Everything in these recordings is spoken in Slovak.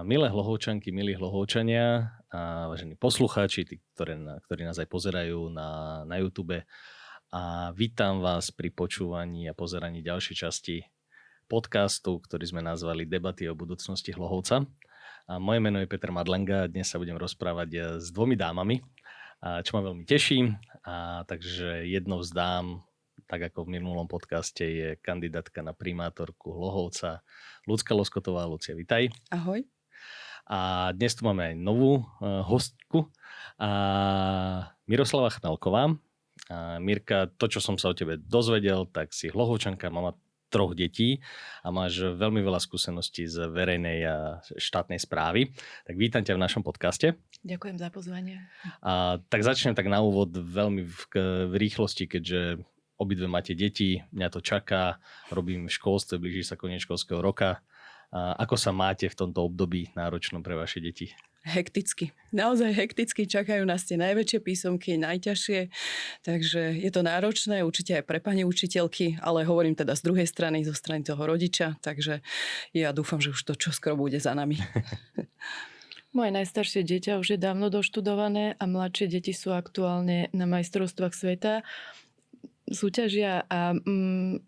Milé Hlohovčanky, milí Hlohovčania a vážení poslucháči, ktorí nás aj pozerajú na YouTube. A vítam vás pri počúvaní a pozeraní ďalšej časti podcastu, ktorý sme nazvali Debaty o budúcnosti Hlohovca. A moje meno je Peter Madlenga a dnes sa budem rozprávať s dvomi dámami, čo ma veľmi teší. Takže jednou z dám, tak ako v minulom podcaste, je kandidátka na primátorku Hlohovca Ľudská Loskotová. Lucia, vitaj. Ahoj. A dnes tu máme aj novú hostku, Miroslava Chmelková. Mirka, to, čo som sa o tebe dozvedel, tak si Hlohovčanka, mama 3 detí a máš veľmi veľa skúseností z verejnej a štátnej správy. Tak vítam ťa v našom podcaste. Ďakujem za pozvanie. Tak začnem tak na úvod veľmi v rýchlosti, keďže obidve máte deti, mňa to čaká, robím v školstve, blíži sa koniec školského roka. Ako sa máte v tomto období náročnom pre vaše deti? Hekticky. Naozaj hekticky. Čakajú nás tie najväčšie písomky, najťažšie. Takže je to náročné, určite aj pre pani učiteľky, ale hovorím teda z druhej strany, zo strany toho rodiča. Takže ja dúfam, že už to čoskoro bude za nami. Moje najstaršie dieťa už je dávno doštudované a mladšie deti sú aktuálne na majstrovstvách sveta. Súťažia a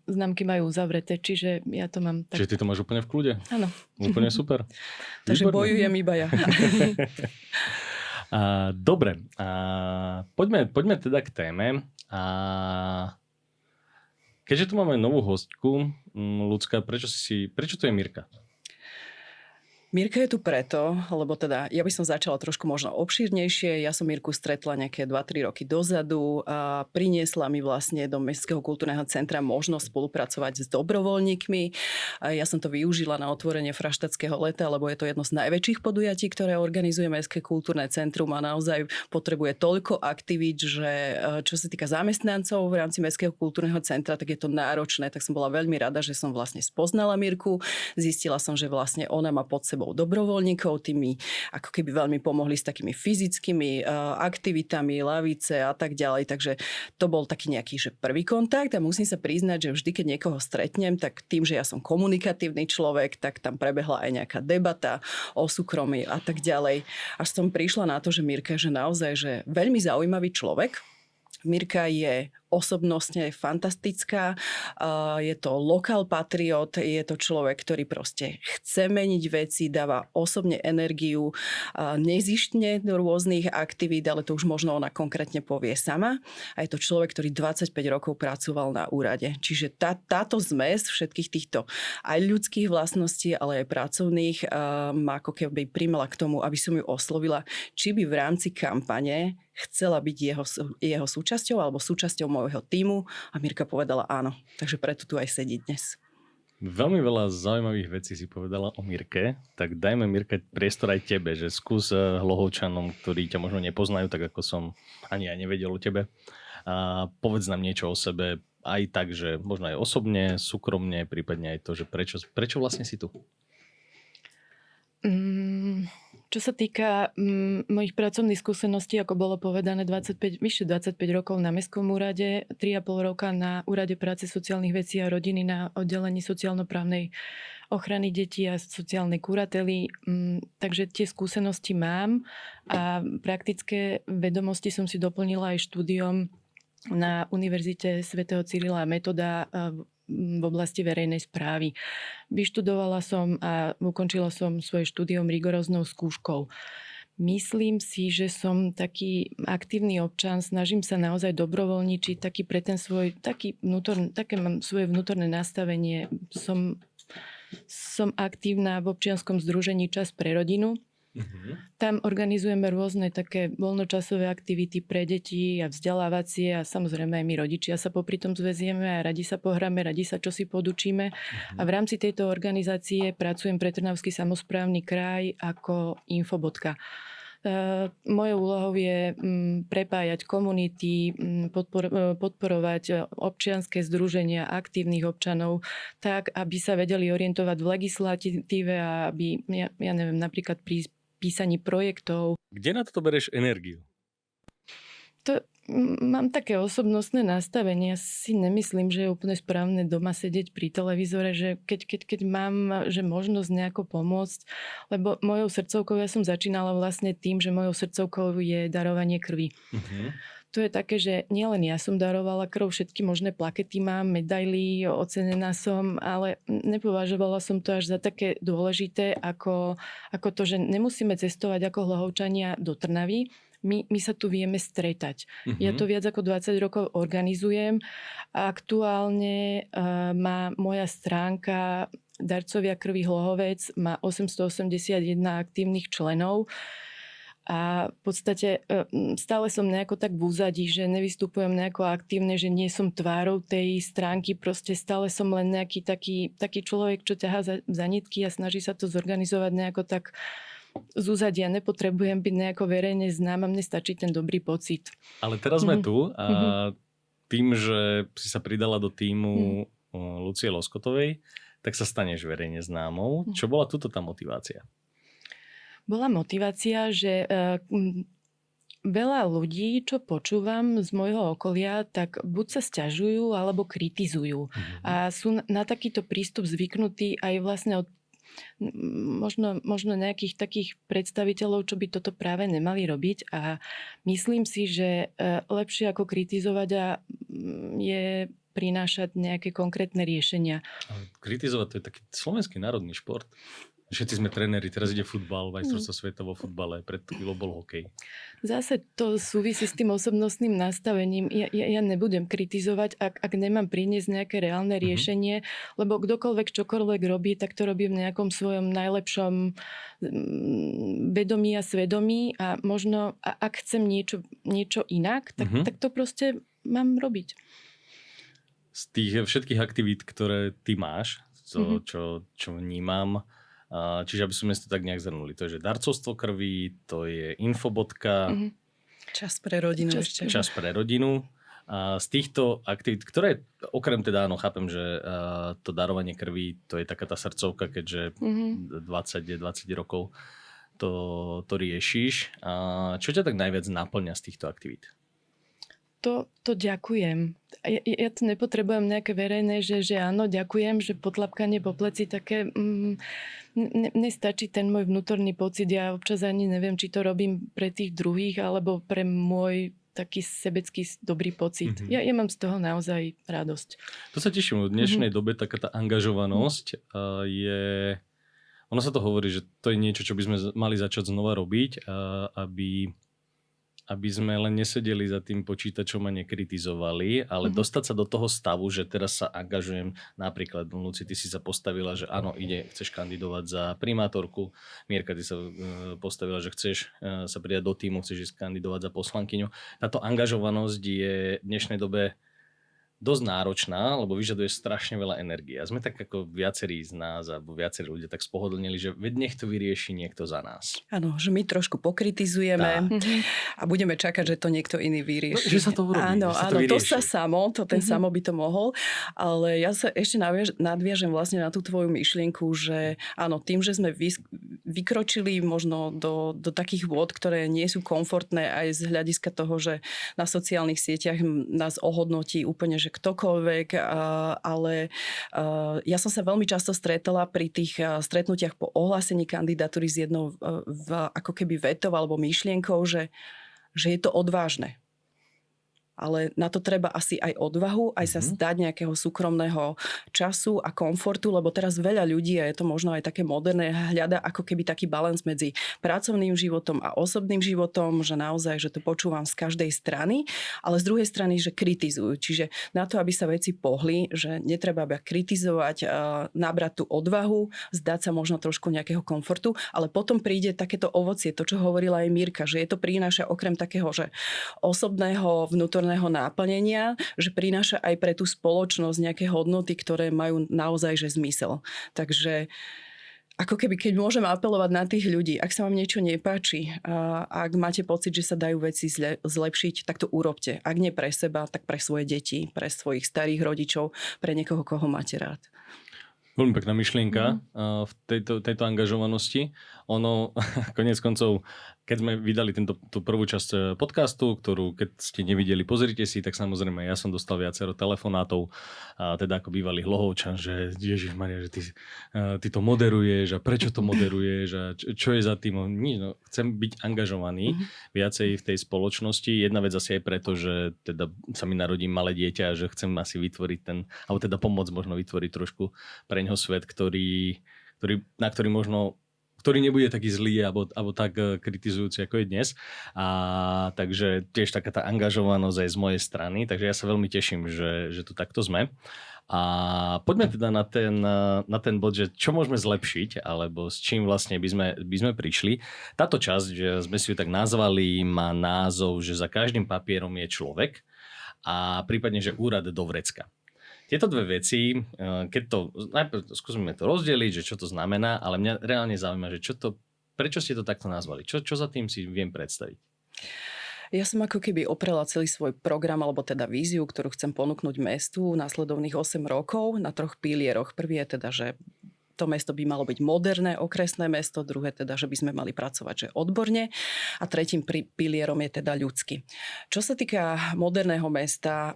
známky majú uzavreté, čiže ja to mám tak. Čiže ty to máš úplne v kľude? Áno. Úplne super. Takže bojujem iba ja. Dobre, poďme teda k téme. Keďže tu máme novú hostku, Ľudská, prečo to je Mirka? Mirka je tu preto, lebo teda ja by som začala trošku možno obšírnejšie. Ja som Mirku stretla nejaké 2-3 roky dozadu a priniesla mi vlastne do Mestského kultúrneho centra možnosť spolupracovať s dobrovoľníkmi. Ja som to využila na otvorenie Fraštatského leta, lebo je to jedno z najväčších podujatí, ktoré organizuje Mestské kultúrne centrum a naozaj potrebuje toľko aktivít, že čo sa týka zamestnancov v rámci Mestského kultúrneho centra, tak je to náročné. Tak som bola veľmi rada, že som vlastne spoznala Mirku. Zistila som, že vlastne ona má pod sebou dobrovoľníkov, tými ako keby veľmi pomohli s takými fyzickými aktivitami, lavice a tak ďalej. Takže to bol taký nejaký že prvý kontakt a musím sa priznať, že vždy, keď niekoho stretnem, tak tým, že ja som komunikatívny človek, tak tam prebehla aj nejaká debata o súkromí a tak ďalej. Až som prišla na to, že Mirka je naozaj že veľmi zaujímavý človek. Mirka je osobnostne fantastická, je to lokál patriot, je to človek, ktorý proste chce meniť veci, dáva osobne energiu, nezištne do rôznych aktivít, ale to už možno ona konkrétne povie sama. A je to človek, ktorý 25 rokov pracoval na úrade. Čiže táto zmes všetkých týchto aj ľudských vlastností, ale aj pracovných ma ako keby primela k tomu, aby som ju oslovila, či by v rámci kampane chcela byť jeho súčasťou alebo súčasťou môjho tímu a Mirka povedala áno. Takže preto tu aj sedí dnes. Veľmi veľa zaujímavých vecí si povedala o Mirke, tak dajme Mirke priestor aj tebe, že skús Hlohovčanom, ktorí ťa možno nepoznajú, tak ako som ani aj nevedel o tebe. Povedz nám niečo o sebe, aj tak, že možno aj osobne, súkromne, prípadne aj to, že prečo vlastne si tu? Čo sa týka mojich pracovných skúseností, ako bolo povedané, vyše 25 rokov na Mestskom úrade, 3,5 roka na Úrade práce, sociálnych vecí a rodiny na oddelení sociálno-právnej ochrany detí a sociálnej kurately. Takže tie skúsenosti mám a praktické vedomosti som si doplnila aj štúdiom na Univerzite svätého Cyrila a Metoda v oblasti verejnej správy. Vyštudovala som a ukončila som svoje štúdium rigoróznou skúškou. Myslím si, že som taký aktívny občan, snažím sa naozaj dobrovoľničiť taký pre ten svoj, také mám svoje vnútorné nastavenie. Som aktívna v občianskom združení Čas pre rodinu. Tam organizujeme rôzne také voľnočasové aktivity pre deti a vzdelávacie a samozrejme aj my rodičia sa popri tom zväzieme a radi sa pohráme, radi sa čosi podučíme. A v rámci tejto organizácie pracujem pre Trnavský samosprávny kraj ako infobodka. Mojou úlohou je prepájať komunity, podporovať občianske združenia aktívnych občanov tak, aby sa vedeli orientovať v legislatíve a aby, ja neviem, napríklad pri písaní projektov. Kde na toto bereš energiu? Mám také osobnostné nastavenie. Ja si nemyslím, že je úplne správne doma sedieť pri televízore, že keď mám že možnosť nejako pomôcť, lebo mojou srdcovkou, ja som začínala vlastne tým, že mojou srdcovkou je darovanie krvi. Uh-huh. To je také, že nielen ja som darovala krv, všetky možné plakety mám, medaily, ocenená som, ale nepovažovala som to až za také dôležité, ako to, že nemusíme cestovať ako Hlohovčania do Trnavy. My sa tu vieme stretať. Uh-huh. Ja to viac ako 20 rokov organizujem a aktuálne má moja stránka Darcovia krvi Hlohovec má 881 aktívnych členov a v podstate stále som nejako tak v úzadí, že nevystupujem nejako aktívne, že nie som tvárou tej stránky, proste stále som len nejaký taký človek, čo ťahá za nitky a snaží sa to zorganizovať nejako tak z úzadia. Nepotrebujem byť nejako verejne známa, mne stačí ten dobrý pocit. Ale teraz sme tu a tým, že si sa pridala do tímu Lucie Loskotovej, tak sa staneš verejne známou. Čo bola tuto tá motivácia? Bola motivácia, že veľa ľudí, čo počúvam z môjho okolia, tak buď sa sťažujú, alebo kritizujú. A sú na takýto prístup zvyknutí aj vlastne od možno nejakých takých predstaviteľov, čo by toto práve nemali robiť a myslím si, že lepšie ako kritizovať je prinášať nejaké konkrétne riešenia. Kritizovať to je taký slovenský národný šport. Všetci sme tréneri, teraz ide futbal, majstrovstvo sveta vo futbale, pred chvíľou bol hokej. Zase to súvisí s tým osobnostným nastavením. Ja nebudem kritizovať, ak nemám priniesť nejaké reálne riešenie, lebo kdokoľvek čokoľvek robí, tak to robí v nejakom svojom najlepšom vedomí a svedomí a možno, ak chcem niečo inak, tak to proste mám robiť. Z tých všetkých aktivít, ktoré ty máš, čo vnímam, čiže aby sme to tak nejak zhrnuli. To je, že darcovstvo krvi, to je infobodka. Čas pre rodinu. Čas pre rodinu. A z týchto aktivít, ktoré, okrem teda, áno, chápem, že to darovanie krvi, to je taká tá srdcovka, keďže 20 rokov to riešiš. A čo ťa tak najviac naplňa z týchto aktivít? To ďakujem. Ja to nepotrebujem nejaké verejné, že áno, ďakujem, že potlapkanie po pleci také... Mne stačí ten môj vnútorný pocit. Ja občas ani neviem, či to robím pre tých druhých, alebo pre môj taký sebecký dobrý pocit. Ja mám z toho naozaj radosť. To sa teším. V dnešnej dobe taká tá angažovanosť je... Ono sa to hovorí, že to je niečo, čo by sme mali začať znova robiť, aby sme len nesedeli za tým počítačom a nekritizovali, ale dostať sa do toho stavu, že teraz sa angažujem, napríklad, Luci, ty si sa postavila, že áno, chceš kandidovať za primátorku, Mierka, ty sa postavila, že chceš sa pridať do tímu, chceš ísť kandidovať za poslankyňu. Táto angažovanosť je v dnešnej dobe dosť náročná, lebo vyžaduje strašne veľa energie. A sme tak ako viacerí z nás, alebo viacerí ľudia tak spohodlnili, že nech to vyrieši niekto za nás. Áno, že my trošku pokritizujeme a budeme čakať, že to niekto iný vyrieši. No, že sa to urobí. Áno, to sa samo, ten samo by to mohol. Ale ja sa ešte nadviažem vlastne na tú tvoju myšlienku, že áno, tým, že sme vykročili možno do takých vôd, ktoré nie sú komfortné aj z hľadiska toho, že na sociálnych sieťach nás ohodnotí úplne, že ktokoľvek, ale ja som sa veľmi často stretala pri tých stretnutiach po ohlásení kandidatúry s jednou ako keby vetou alebo myšlienkou, že je to odvážne. Ale na to treba asi aj odvahu, aj sa zdať nejakého súkromného času a komfortu, lebo teraz veľa ľudí, a je to možno aj také moderné, hľada ako keby taký balans medzi pracovným životom a osobným životom, že naozaj, že to počúvam z každej strany, ale z druhej strany, že kritizujú. Čiže na to, aby sa veci pohli, že netreba kritizovať, nabrať tú odvahu, zdať sa možno trošku nejakého komfortu, ale potom príde takéto ovocie, to, čo hovorila aj Mirka, že je to prináša okrem takého, že osobného vnútorného náplnenia, že prináša aj pre tú spoločnosť nejaké hodnoty, ktoré majú naozaj že zmysel. Takže ako keby, keď môžem apelovať na tých ľudí, ak sa vám niečo nepáči a ak máte pocit, že sa dajú veci zlepšiť, tak to urobte. Ak nie pre seba, tak pre svoje deti, pre svojich starých rodičov, pre niekoho, koho máte rád. Veľmi pekná myšlienka v tejto angažovanosti. ono, konec koncov, keď sme vydali tú prvú časť podcastu, ktorú keď ste nevideli, pozrite si, tak samozrejme ja som dostal viacero telefonátov, teda ako bývalý Hlohovčan, že Ježišmaria, že ty to moderuješ a prečo to moderuješ a čo je za tým. No, chcem byť angažovaný viacej v tej spoločnosti. Jedna vec asi aj preto, že teda sa mi narodí malé dieťa a že chcem asi vytvoriť alebo teda pomôcť možno vytvoriť trošku pre ňoho svet, ktorý nebude taký zlý alebo tak kritizujúci, ako je dnes. Takže tiež taká tá angažovanosť aj z mojej strany. Takže ja sa veľmi teším, že tu takto sme. A poďme teda na ten bod, že čo môžeme zlepšiť, alebo s čím vlastne by sme prišli. Táto časť, že sme si ju tak nazvali, má názov, že za každým papierom je človek a prípadne, že úrad do vrecka. Tieto dve veci, najprv skúsime to rozdeliť, že čo to znamená, ale mňa reálne zaujíma, že prečo ste to takto nazvali? Čo za tým si viem predstaviť? Ja som ako keby oprela celý svoj program, alebo teda víziu, ktorú chcem ponúknuť mestu následovných 8 rokov na 3 pilieroch. Prvý je teda, že to mesto by malo byť moderné okresné mesto, druhé teda, že by sme mali pracovať že odborne a tretím pilierom je teda ľudský. Čo sa týka moderného mesta,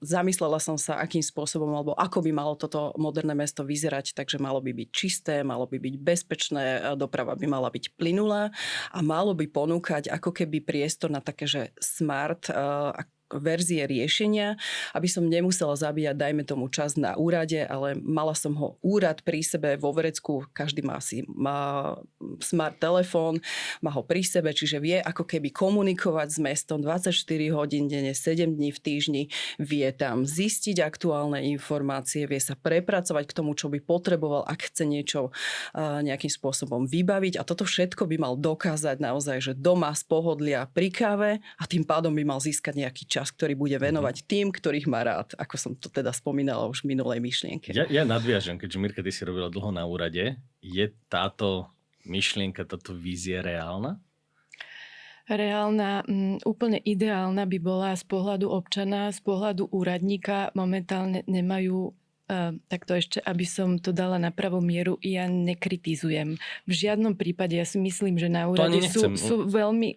zamyslela som sa, akým spôsobom alebo ako by malo toto moderné mesto vyzerať, takže malo by byť čisté, malo by byť bezpečné, doprava by mala byť plynulá a malo by ponúkať ako keby priestor na také, že smart verzie riešenia, aby som nemusela zabíjať, dajme tomu, čas na úrade, ale mala som ho úrad pri sebe vo vrecku, každý má smart telefón, má ho pri sebe, čiže vie ako keby komunikovať s mestom 24 hodín denne, 7 dní v týždni, vie tam zistiť aktuálne informácie, vie sa prepracovať k tomu, čo by potreboval, ak chce niečo nejakým spôsobom vybaviť a toto všetko by mal dokázať naozaj, že doma z pohodlia pri káve a tým pádom by mal získať nejaký čas, ktorý bude venovať tým, ktorých má rád, ako som to teda spomínala už v minulej myšlienke. Ja nadviažem, keďže Mirka, ty si robila dlho na úrade. Je táto myšlienka, táto vízia reálna? Reálna, úplne ideálna by bola z pohľadu občana, z pohľadu úradníka. Momentálne nemajú takto ešte, aby som to dala na pravú mieru, ja nekritizujem. V žiadnom prípade, ja si myslím, že na úrade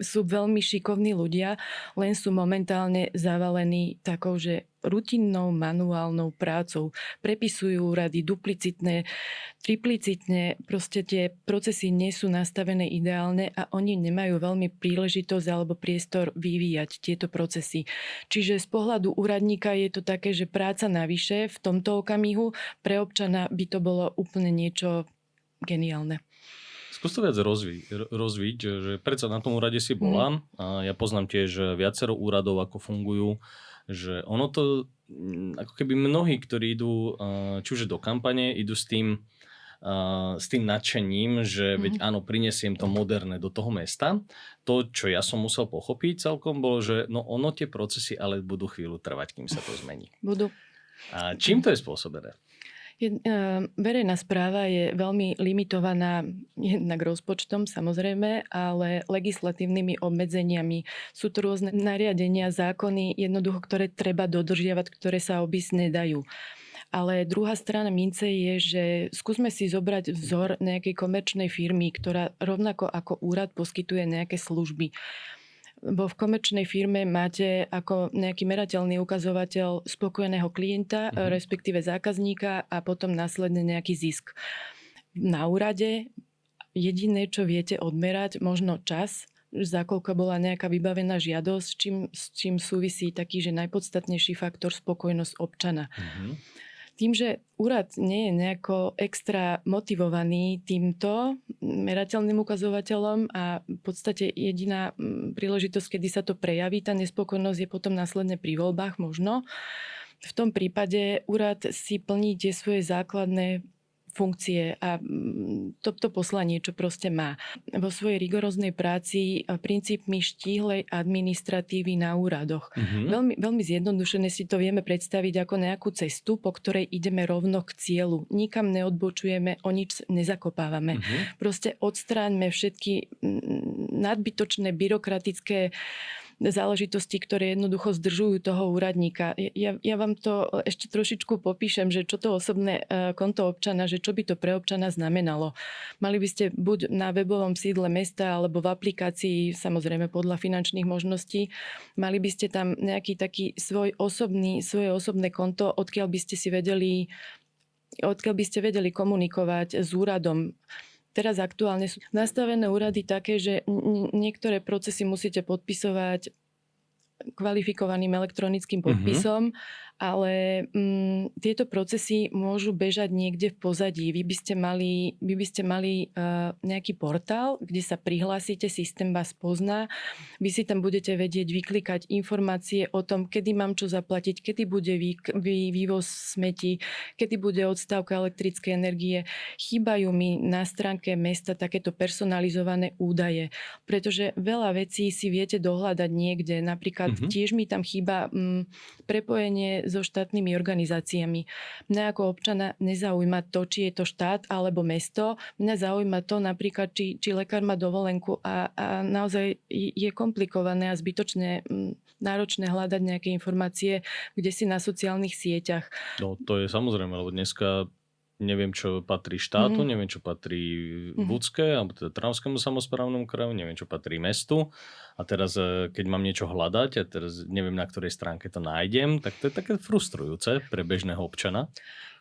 sú veľmi šikovní ľudia, len sú momentálne zavalení takou, že rutinnou manuálnou prácou. Prepisujú úrady duplicitné, triplicitne, proste tie procesy nie sú nastavené ideálne a oni nemajú veľmi príležitosť alebo priestor vyvíjať tieto procesy. Čiže z pohľadu úradníka je to také, že práca navyše v tomto okamihu, pre občana by to bolo úplne niečo geniálne. Skús to viac rozviť, že predsa na tom úrade si bola. A ja poznám tiež viacero úradov, ako fungujú, že ono to, ako keby mnohí, ktorí idú, či už do kampane, idú s tým nadšením, že veď áno, prinesiem to moderné do toho mesta. To, čo ja som musel pochopiť celkom, bolo, že no ono tie procesy ale budú chvíľu trvať, kým sa to zmení. Budú. A čím to je spôsobené? Verejná správa je veľmi limitovaná jednak rozpočtom samozrejme, ale legislatívnymi obmedzeniami. Sú to rôzne nariadenia, zákony, jednoducho, ktoré treba dodržiavať, ktoré sa obísť nedajú. Ale druhá strana mince je, že skúsme si zobrať vzor nejakej komerčnej firmy, ktorá rovnako ako úrad poskytuje nejaké služby. Bo v komerčnej firme máte ako nejaký merateľný ukazovateľ spokojného klienta, respektíve zákazníka a potom následne nejaký zisk. Na úrade jediné, čo viete odmerať, možno čas, za koľko bola nejaká vybavená žiadosť, s čím súvisí taký, že najpodstatnejší faktor spokojnosť občana. Tým, že úrad nie je nejako extra motivovaný týmto merateľným ukazovateľom a v podstate jediná príležitosť, kedy sa to prejaví, tá nespokojnosť je potom následne pri voľbách možno. V tom prípade úrad si plní tie svoje základné funkcie a to poslanie, čo proste má. Vo svojej rigoróznej práci princípmi štíhlej administratívy na úradoch. Veľmi, veľmi zjednodušene si to vieme predstaviť ako nejakú cestu, po ktorej ideme rovno k cieľu. Nikam neodbočujeme, o nič nezakopávame. Proste odstráňme všetky nadbytočné byrokratické záležitosti, ktoré jednoducho zdržujú toho úradníka. Ja vám to ešte trošičku popíšem, že čo to osobné konto občana, že čo by to pre občana znamenalo. Mali by ste buď na webovom sídle mesta alebo v aplikácii, samozrejme podľa finančných možností, mali by ste tam nejaký taký svoje osobné konto, odkiaľ by ste vedeli komunikovať s úradom. Teraz aktuálne sú nastavené úrady také, že niektoré procesy musíte podpisovať kvalifikovaným elektronickým podpisom, ale tieto procesy môžu bežať niekde v pozadí. Vy by ste mali nejaký portál, kde sa prihlásite, systém vás pozná. Vy si tam budete vedieť vyklikať informácie o tom, kedy mám čo zaplatiť, kedy bude vývoz smetí, kedy bude odstávka elektrickej energie. Chýbajú mi na stránke mesta takéto personalizované údaje, pretože veľa vecí si viete dohľadať niekde. Napríklad tiež mi tam chýba prepojenie so štátnymi organizáciami. Mňa ako občana nezaujíma to, či je to štát alebo mesto. Mňa zaujíma to napríklad, či lekár má dovolenku a naozaj je komplikované a zbytočne náročné hľadať nejaké informácie, kde si na sociálnych sieťach. No to je samozrejme, lebo dneska neviem, čo patrí štátu, neviem, čo patrí Vúcke, alebo teda Trnavskému samosprávnemu kraju, neviem, čo patrí mestu. A teraz, keď mám niečo hľadať a teraz neviem, na ktorej stránke to nájdem, tak to je také frustrujúce pre bežného občana.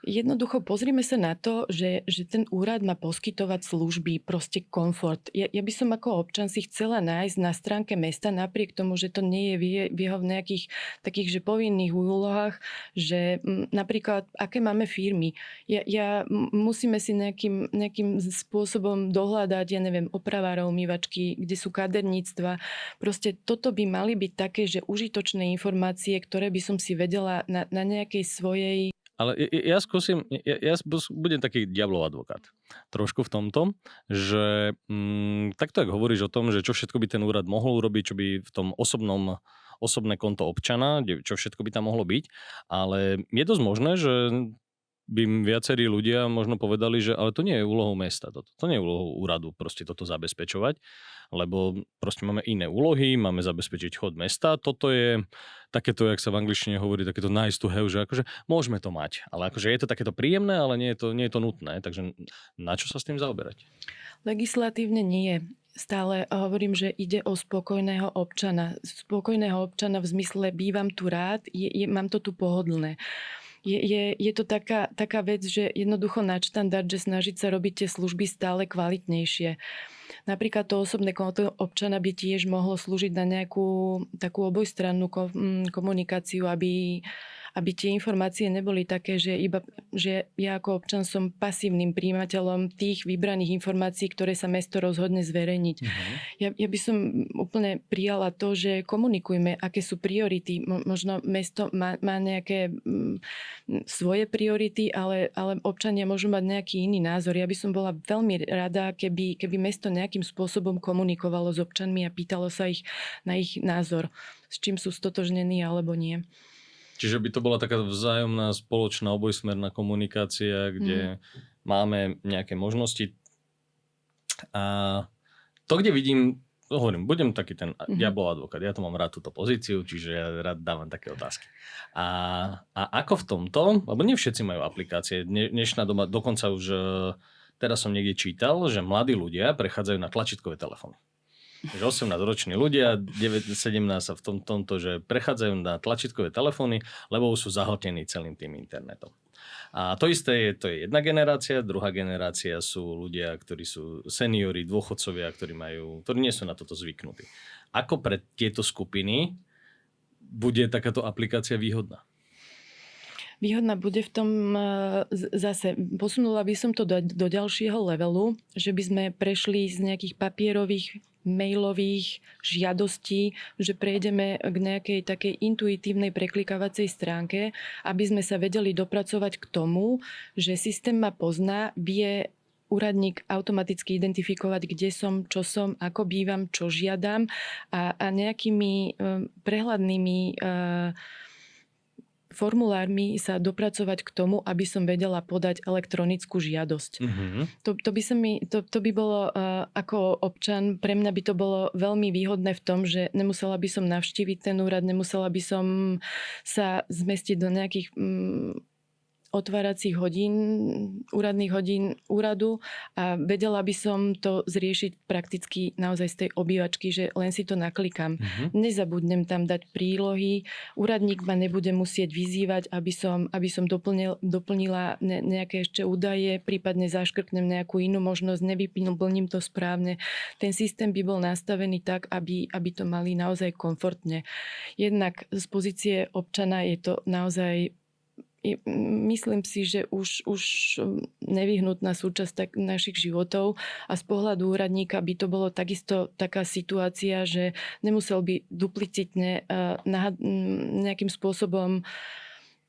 Jednoducho pozrime sa na to, že ten úrad má poskytovať služby, proste komfort. Ja by som ako občan si chcela nájsť na stránke mesta, napriek tomu, že to nie je v jeho nejakých takých že povinných úlohách, že napríklad aké máme firmy. Musíme si nejakým spôsobom dohľadať, ja neviem, opravárov, umývačky, kde sú kaderníctva. Proste toto by mali byť také, že užitočné informácie, ktoré by som si vedela na nejakej svojej. Ale ja budem taký diablov advokát. Trošku v tomto, že takto, ak hovoríš o tom, že čo všetko by ten úrad mohol urobiť, čo by v tom osobné konto občana, čo všetko by tam mohlo byť, ale je dosť možné, že by viacerí ľudia možno povedali, že ale to nie je úlohou mesta, to nie je úlohou úradu proste toto zabezpečovať, lebo proste máme iné úlohy, máme zabezpečiť chod mesta, toto je takéto, jak sa v angličtine hovorí, takéto nice to have, že akože môžeme to mať, ale akože je to takéto príjemné, ale nie je to nutné, takže na čo sa s tým zaoberať? Legislatívne nie. Stále hovorím, že ide o spokojného občana. Spokojného občana v zmysle bývam tu rád, mám to tu pohodlné. Je to taká vec, že jednoducho nadštandard, že snažiť sa robiť tie služby stále kvalitnejšie. Napríklad to osobné konto občana by tiež mohlo slúžiť na nejakú takú obojstrannú komunikáciu, aby tie informácie neboli také, že ja ako občan som pasívnym prijímateľom tých vybraných informácií, ktoré sa mesto rozhodne zverejniť. Ja by som úplne prijala to, že komunikujme, aké sú priority. Možno mesto má nejaké svoje priority, ale občania môžu mať nejaký iný názor. Ja by som bola veľmi rada, keby mesto nejakým spôsobom komunikovalo s občanmi a pýtalo sa ich na ich názor, s čím sú stotožnení alebo nie. Čiže by to bola taká vzájomná spoločná obojsmerná komunikácia, kde máme nejaké možnosti. A to, kde vidím, hovorím, budem taký ten diablov advokát, ja to mám rád túto pozíciu, čiže ja rád dávam také otázky. A ako v tomto, lebo nie všetci majú aplikácie, dnešná doba, dokonca už teraz som niekde čítal, že mladí ľudia prechádzajú na tlačítkové telefóny. 18-roční ľudia, 17 sa v tomto, že prechádzajú na tlačítkové telefóny, lebo sú zahltení celým tým internetom. A to isté to je jedna generácia, druhá generácia sú ľudia, ktorí sú seniori, dôchodcovia, ktorí nie sú na toto zvyknutí. Ako pre tieto skupiny bude takáto aplikácia výhodná? Výhodná bude v tom zase, posunula by som to do ďalšieho levelu, že by sme prešli z nejakých papierových, mailových žiadostí, že prejdeme k nejakej takej intuitívnej preklikávacej stránke, aby sme sa vedeli dopracovať k tomu, že systém ma pozná, vie úradník automaticky identifikovať, kde som, čo som, ako bývam, čo žiadam a nejakými prehľadnými formulármi sa dopracovať k tomu, aby som vedela podať elektronickú žiadosť. To by bolo ako občan, pre mňa by to bolo veľmi výhodné v tom, že nemusela by som navštíviť ten úrad, nemusela by som sa zmestiť do nejakých otváracích hodín, úradných hodín úradu a vedela by som to zriešiť prakticky naozaj z tej obývačky, že len si to naklikám. Nezabudnem tam dať prílohy, úradník ma nebude musieť vyzývať, aby som doplnila nejaké ešte údaje, prípadne zaškrknem nejakú inú možnosť, nevyplním to správne. Ten systém by bol nastavený tak, aby to mali naozaj komfortne. Jednak z pozície občana je to naozaj, myslím si, že už nevyhnutná súčasť našich životov a z pohľadu úradníka by to bolo takisto taká situácia, že nemusel by duplicitne nejakým spôsobom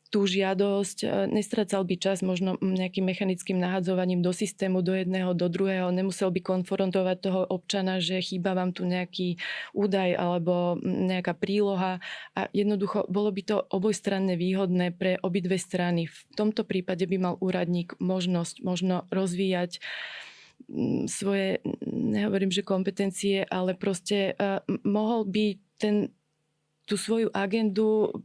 tú žiadosť, nestracal by čas možno nejakým mechanickým nahadzovaním do systému, do jedného, do druhého, nemusel by konfrontovať toho občana, že chýba vám tu nejaký údaj alebo nejaká príloha a jednoducho bolo by to obojstranne výhodné pre obidve strany. V tomto prípade by mal úradník možnosť možno rozvíjať svoje, nehovorím, že kompetencie, ale proste mohol by tú svoju agendu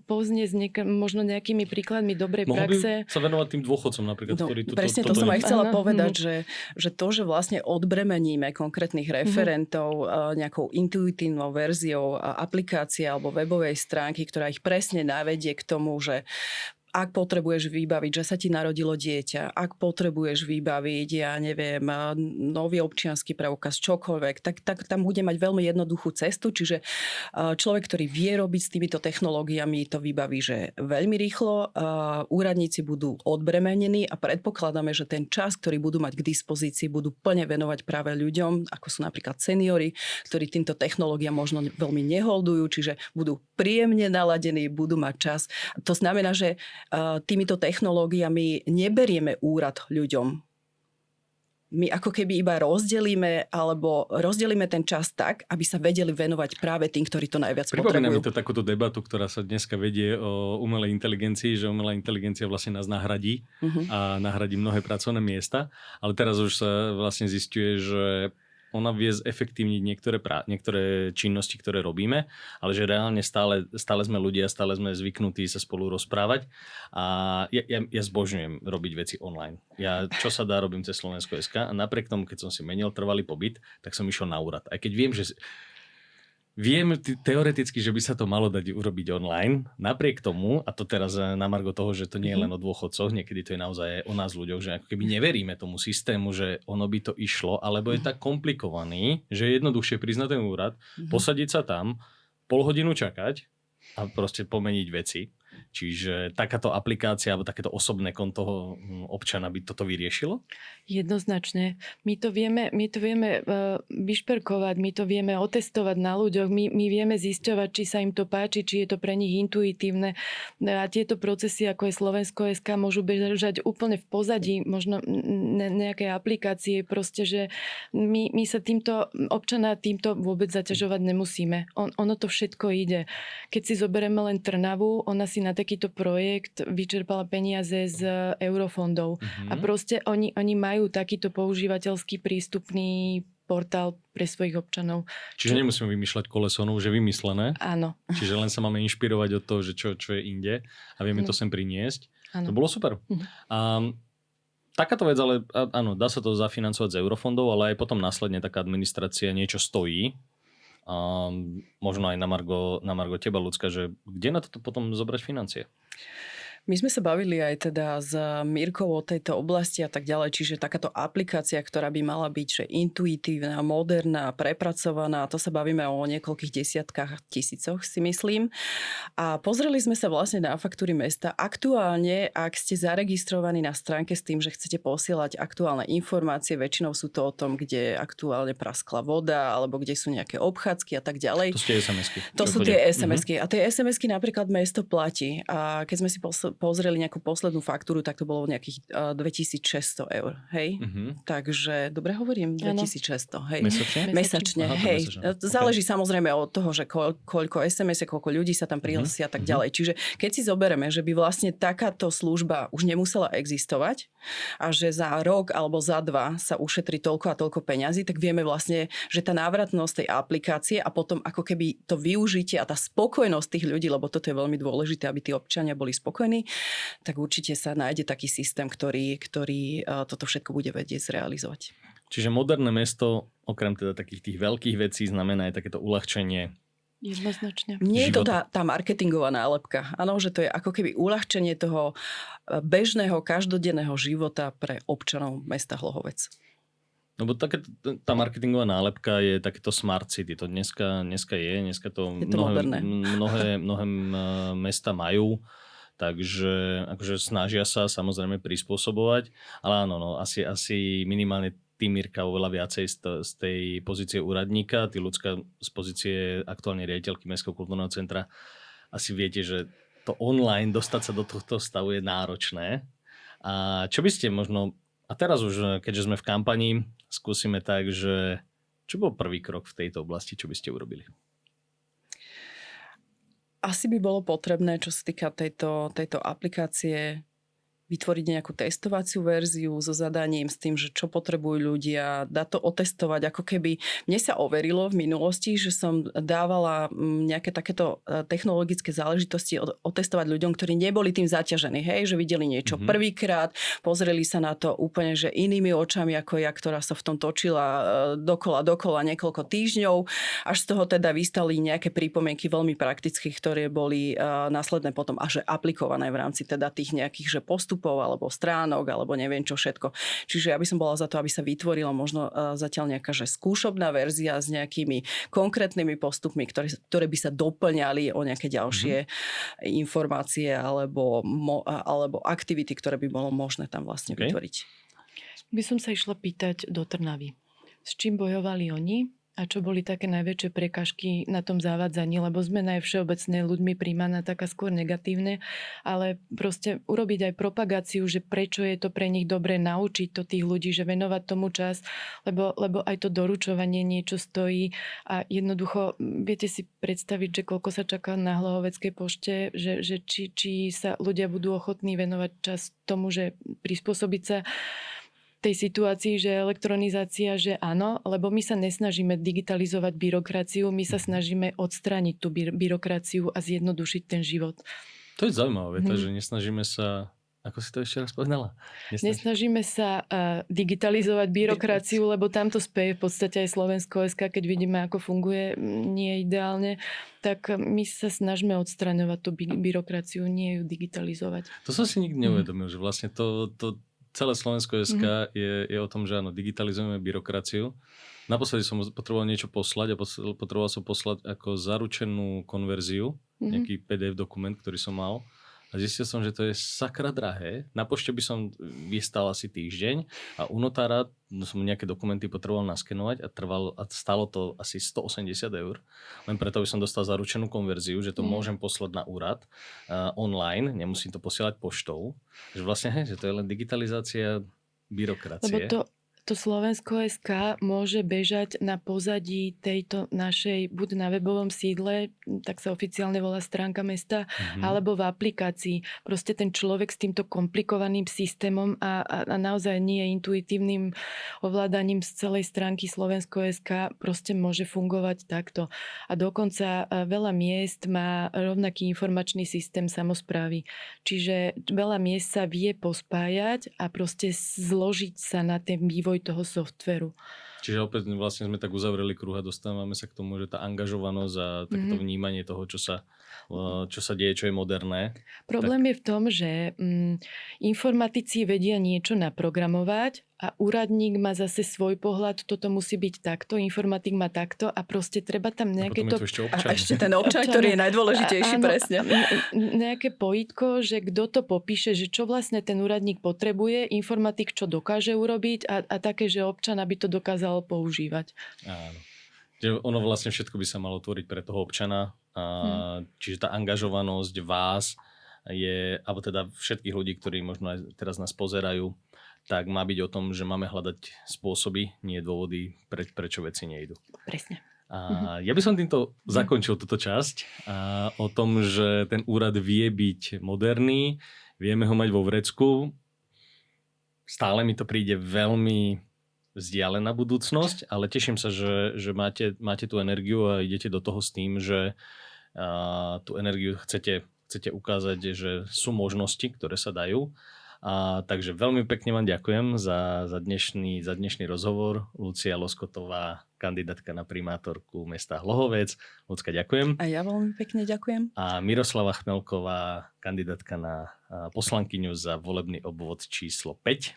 povznieť možno nejakými príkladmi dobrej praxe. Mohol by sa venovať tým dôchodcom napríklad, ktorí presne to som aj chcela povedať, že to, že vlastne odbremeníme konkrétnych referentov nejakou intuitívnou verziou aplikácie alebo webovej stránky, ktorá ich presne navedie k tomu, že ak potrebuješ vybaviť, že sa ti narodilo dieťa, ak potrebuješ vybaviť, ja neviem, nový občiansky preukaz, čokoľvek, tak tam bude mať veľmi jednoduchú cestu, čiže človek, ktorý vie robiť s týmito technológiami, to vybaví, že veľmi rýchlo, úradníci budú odbremenení a predpokladáme, že ten čas, ktorý budú mať k dispozícii, budú plne venovať práve ľuďom, ako sú napríklad seniori, ktorí týmto technológiám možno veľmi neholdujú, čiže budú príjemne naladení, budú mať čas. To znamená, že týmito technológiami neberieme úrad ľuďom. My ako keby iba rozdelíme ten čas tak, aby sa vedeli venovať práve tým, ktorí to najviac potrebujú. Pripomína mi to takúto debatu, ktorá sa dneska vedie o umelej inteligencii, že umelá inteligencia vlastne nás nahradí a nahradí mnohé pracovné miesta, ale teraz už sa vlastne zisťuje, že ona vie zefektívniť niektoré činnosti, ktoré robíme, ale že reálne stále sme ľudia, stále sme zvyknutí sa spolu rozprávať a ja zbožňujem robiť veci online. Ja čo sa dá, robím cez Slovensko.sk a napriek tomu, keď som si menil trvalý pobyt, tak som išiel na úrad. Aj keď viem teoreticky, že by sa to malo dať urobiť online. Napriek tomu, a to teraz na margo toho, že to nie je len o dôchodcoch, niekedy to je naozaj o nás ľuďoch, že ako keby neveríme tomu systému, že ono by to išlo, alebo je tak komplikovaný, že je jednoduchšie prísť na ten úrad, posadiť sa tam, pol hodinu čakať a proste pomeniť veci. Čiže takáto aplikácia alebo takéto osobné konto občana by toto vyriešilo? Jednoznačne. My to vieme vyšperkovať, my to vieme otestovať na ľuďoch, my vieme zisťovať, či sa im to páči, či je to pre nich intuitívne. A tieto procesy, ako je Slovensko.sk, môžu bežať úplne v pozadí, možno nejaké aplikácie, proste, že my sa občana týmto vôbec zaťažovať nemusíme. Ono to všetko ide. Keď si zoberieme len Trnavu, ona si na takýto projekt vyčerpala peniaze z eurofondov. A proste oni majú takýto používateľský prístupný portál pre svojich občanov. Čiže nemusíme vymýšľať koleso, no už je vymyslené. Áno. Čiže len sa máme inšpirovať od toho, že čo je inde a vieme to sem priniesť. Áno. To bolo super. Takáto vec, ale áno, dá sa to zafinancovať z eurofondov, ale aj potom následne taká administrácia niečo stojí. Možno aj na margo teba, Ľudská, že kde na toto potom zobrať financie? My sme sa bavili aj teda s Mirkou o tejto oblasti a tak ďalej, čiže takáto aplikácia, ktorá by mala byť že intuitívna, moderná, prepracovaná, to sa bavíme o niekoľkých desiatkách tisícoch, si myslím. A pozreli sme sa vlastne na faktúry mesta. Aktuálne, ak ste zaregistrovaní na stránke s tým, že chcete posielať aktuálne informácie, väčšinou sú to o tom, kde aktuálne praskla voda, alebo kde sú nejaké obchádzky a tak ďalej. To sú tie SMS-ky. To sú tie SMS-ky. A tie SMS-ky napríklad mesto platí. A keď sme si pozreli nejakú poslednú faktúru, tak to bolo nejakých 2600 eur, hej? Takže, dobre hovorím, 2600, hej? Mesačne, Aha, hej. mesačne. Záleží samozrejme od toho, že koľko SMS, koľko ľudí sa tam prihlási a tak ďalej. Čiže keď si zoberieme, že by vlastne takáto služba už nemusela existovať a že za rok alebo za 2 sa ušetrí toľko a toľko peňazí, tak vieme vlastne, že tá návratnosť tej aplikácie a potom ako keby to využitie a tá spokojnosť tých ľudí, lebo toto je veľmi dôležité, aby tí občania boli spokojní, tak určite sa nájde taký systém, ktorý toto všetko bude vedieť zrealizovať. Čiže moderné mesto, okrem teda takých tých veľkých vecí, znamená aj takéto uľahčenie. Jednoznačne. Nie je to tá marketingová nálepka. Áno, že to je ako keby uľahčenie toho bežného, každodenného života pre občanov mesta Hlohovec. Lebo tá marketingová nálepka je takéto smart city. To dneska to mnohé mesta majú, takže akože snažia sa samozrejme prispôsobovať, ale áno, no, asi minimálne ty, Mirka, oveľa viacej z tej pozície úradníka, ty ľudská z pozície aktuálne riaditeľky Mestského kultúrneho centra, asi viete, že to online dostať sa do tohto stavu je náročné. A čo by ste možno, a teraz už, keďže sme v kampani, skúsime tak, že čo bol prvý krok v tejto oblasti, čo by ste urobili? Asi by bolo potrebné, čo sa týka tejto aplikácie, vytvoriť nejakú testovaciu verziu so zadaním s tým, že čo potrebujú ľudia, dá to otestovať, ako keby mne sa overilo v minulosti, že som dávala nejaké takéto technologické záležitosti otestovať ľuďom, ktorí neboli tým zaťažení, hej, že videli niečo prvýkrát, pozreli sa na to úplne, že inými očami ako ja, ktorá sa v tom točila dokola niekoľko týždňov, až z toho teda vystali nejaké prípomienky veľmi praktické, ktoré boli následne potom až aplikované v rámci teda tých nejakých, že postupov alebo stránok, alebo neviem čo všetko. Čiže ja by som bola za to, aby sa vytvorila možno zatiaľ nejaká že skúšobná verzia s nejakými konkrétnymi postupmi, ktoré by sa doplňali o nejaké ďalšie informácie alebo aktivity, ktoré by bolo možné tam vlastne vytvoriť. By som sa išla pýtať do Trnavy. S čím bojovali oni? A čo boli také najväčšie prekažky na tom zavádzaní, lebo zmena je všeobecne ľuďmi príjmaná taká skôr negatívne, ale proste urobiť aj propagáciu, že prečo je to pre nich dobre, naučiť to tých ľudí, že venovať tomu čas, lebo aj to doručovanie niečo stojí a jednoducho viete si predstaviť, že koľko sa čaká na Hlohoveckej pošte, že či sa ľudia budú ochotní venovať čas tomu, že prispôsobiť sa tej situácii, že elektronizácia, že áno, lebo my sa nesnažíme digitalizovať byrokraciu, my sa snažíme odstrániť tú byrokraciu a zjednodušiť ten život. To je zaujímavé, že nesnažíme sa, ako si to ešte raz povedala? Nesnažíme sa digitalizovať byrokraciu, lebo tam to speje v podstate aj Slovensko.sk, keď vidíme, ako funguje, nie ideálne, tak my sa snažíme odstraňovať tú byrokraciu, nie ju digitalizovať. To som si nikdy neuvedomil, že vlastne to celé Slovensko.sk je o tom, že áno, digitalizujeme byrokraciu. Naposledy som potreboval niečo poslať a potreboval som poslať ako zaručenú konverziu, nejaký PDF dokument, ktorý som mal. A zistil som, že to je sakra drahé. Na pošte by som vystal asi týždeň a u notára som nejaké dokumenty potreboval naskenovať a stalo to asi 180 eur. Len preto by som dostal zaručenú konverziu, že to môžem poslať na úrad online, nemusím to posielať poštou. Že vlastne, že to je len digitalizácia byrokracie. Lebo to Slovensko.sk môže bežať na pozadí tejto našej, buď na webovom sídle, tak sa oficiálne volá stránka mesta, alebo v aplikácii. Proste ten človek s týmto komplikovaným systémom a naozaj nie intuitívnym ovládaním z celej stránky Slovensko.sk proste môže fungovať takto. A dokonca veľa miest má rovnaký informačný systém samosprávy. Čiže veľa miest sa vie pospájať a proste zložiť sa na ten vývoj toho softveru. Čiže opäť vlastne sme tak uzavreli kruh a dostávame sa k tomu, že tá angažovanosť a takéto vnímanie toho, čo sa deje, čo je moderné. Problém je v tom, že informatici vedia niečo naprogramovať a úradník má zase svoj pohľad, toto musí byť takto, informatik má takto a proste treba tam nejaké to... A ešte ten občan, ktorý je najdôležitejší, presne. Nejaké pojitko, že kto to popíše, že čo vlastne ten úradník potrebuje, informatik čo dokáže urobiť a také, že občan by to dokázal používať. Áno. Že ono vlastne všetko by sa malo tvoriť pre toho občana. Čiže tá angažovanosť vás alebo teda všetkých ľudí, ktorí možno aj teraz nás pozerajú, tak má byť o tom, že máme hľadať spôsoby, nie dôvody, prečo veci nejdu. Presne. A ja by som týmto zakončil túto časť o tom, že ten úrad vie byť moderný, vieme ho mať vo vrecku. Stále mi to príde veľmi vzdialená budúcnosť, ale teším sa, že máte tú energiu a idete do toho s tým, že tú energiu chcete ukázať, že sú možnosti, ktoré sa dajú. Takže veľmi pekne vám ďakujem za dnešný rozhovor. Lucia Loskotová, kandidátka na primátorku mesta Hlohovec. Lucka, ďakujem. A ja veľmi pekne ďakujem. A Miroslava Chmelková, kandidátka na poslankyňu za volebný obvod číslo 5.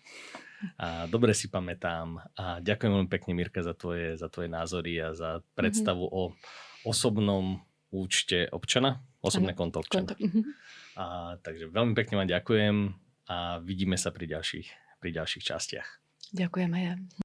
A dobre si pamätám. A ďakujem veľmi pekne, Mirka, za tvoje názory a za predstavu o osobnom účte občana, osobné konto občana. Takže veľmi pekne vám ďakujem a vidíme sa pri ďalších častiach. Ďakujem aj ja.